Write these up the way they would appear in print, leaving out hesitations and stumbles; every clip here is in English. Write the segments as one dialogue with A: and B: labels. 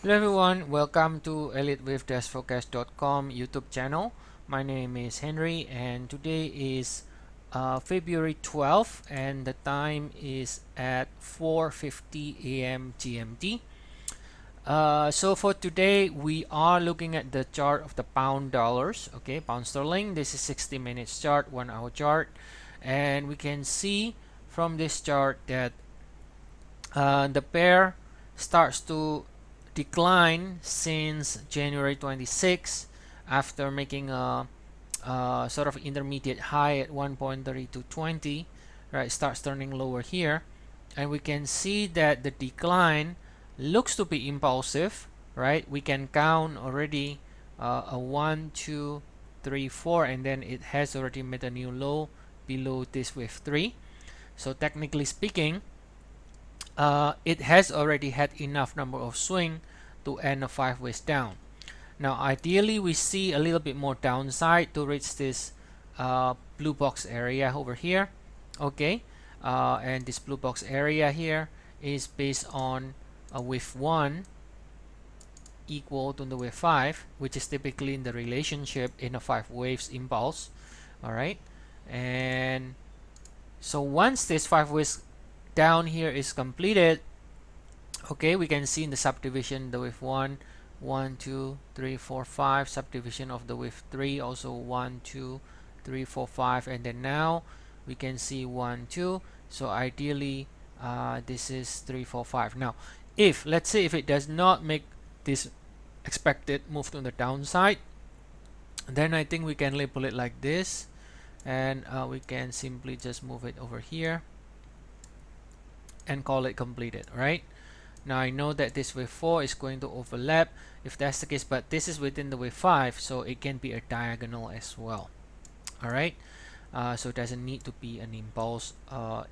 A: Hello everyone, welcome to Elliott Wave Forecast.com YouTube channel. My name is Henry and today is February 12th and the time is at 4:50 a.m. GMT. So for today we are looking at the chart of the pound dollars, okay, pound sterling. This is 60 minutes chart, 1 hour chart, and we can see from this chart that the pair starts to decline since January 26 after making a sort of intermediate high at 1.3220, right? Starts turning lower here, and we can see that the decline looks to be impulsive, right? We can count already a 1 2 3 4, and then it has already made a new low below this wave 3. So technically speaking, it has already had enough number of swing to end a 5 ways down. Now ideally we see a little bit more downside to reach this blue box area over here, okay, and this blue box area here is based on a wave 1 equal to the wave 5, which is typically in the relationship in a 5 waves impulse. All right, and so once this 5 waves down here is completed, okay, we can see in the subdivision the wave 1 1 2 3 4 5, subdivision of the wave 3 also 1 2 3 4 5, and then now we can see 1 2. So ideally this is 3 4 5. Now if let's say if it does not make this expected move to the downside, then I think we can label it like this, and we can simply just move it over here and call it completed. Right now I know that this wave 4 is going to overlap if that's the case, but this is within the wave 5, so it can be a diagonal as well. All right, so it doesn't need to be an impulse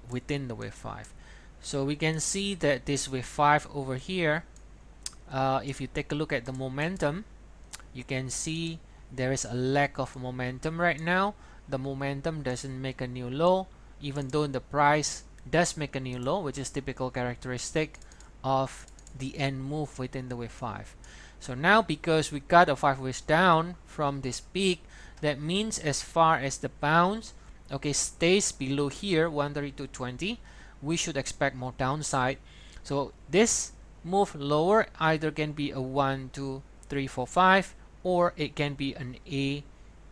A: within the wave 5. So we can see that this wave 5 over here, if you take a look at the momentum, you can see there is a lack of momentum right now. The momentum doesn't make a new low, even though the price does make a new low, which is typical characteristic of the end move within the wave 5. So now because we got a 5 ways down from this peak, that means as far as the pounds, okay, stays below here 132.20, we should expect more downside. So this move lower either can be a 1 2 3 4 5, or it can be an A,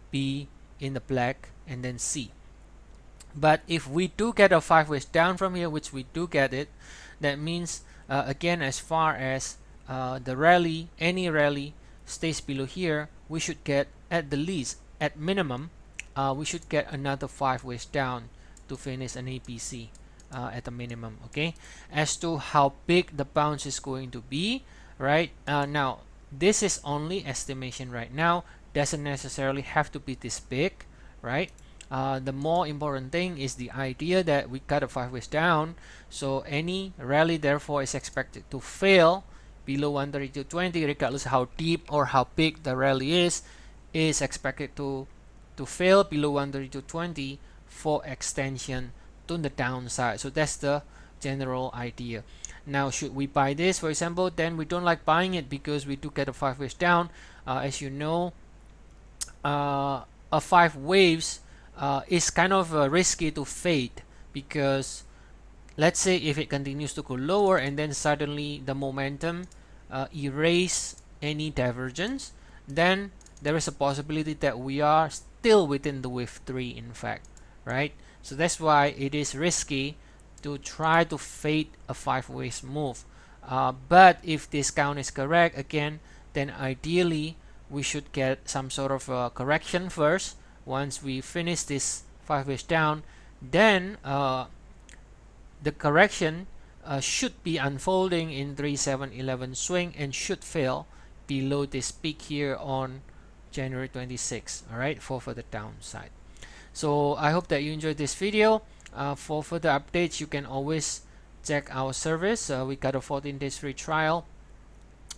A: B in the black, and then C. But if we do get a 5 ways down from here, which we do get it, that means again, as far as the rally, any rally stays below here, we should get at the least, at minimum, we should get another 5 ways down to finish an APC at the minimum. Okay, as to how big the bounce is going to be, right now this is only estimation right now, doesn't necessarily have to be this big, right? The more important thing is the idea that we got a 5 ways down, so any rally therefore is expected to fail below 132.20, regardless how deep or how big the rally is expected to fail below 132.20 for extension to the downside. So that's the general idea. Now should we buy this, for example? Then we don't like buying it because we do get a 5 ways down. As you know, a 5 waves is kind of risky to fade, because let's say if it continues to go lower and then suddenly the momentum erase any divergence, then there is a possibility that we are still within the wave 3 in fact, right? So that's why it is risky to try to fade a 5 ways move. But if this count is correct again, then ideally we should get some sort of a correction first. Once we finish this 5 ways down, then the correction should be unfolding in 3-7-11 swing and should fail below this peak here on January 26. All right, for the downside. So I hope that you enjoyed this video. For further updates, you can always check our service. We got a 14 days free trial,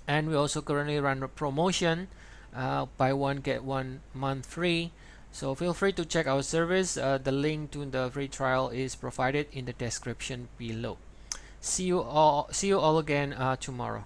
A: and we also currently run a promotion, buy one get 1 month free. So feel free to check our service. The link to the free trial is provided in the description below. See you all again tomorrow.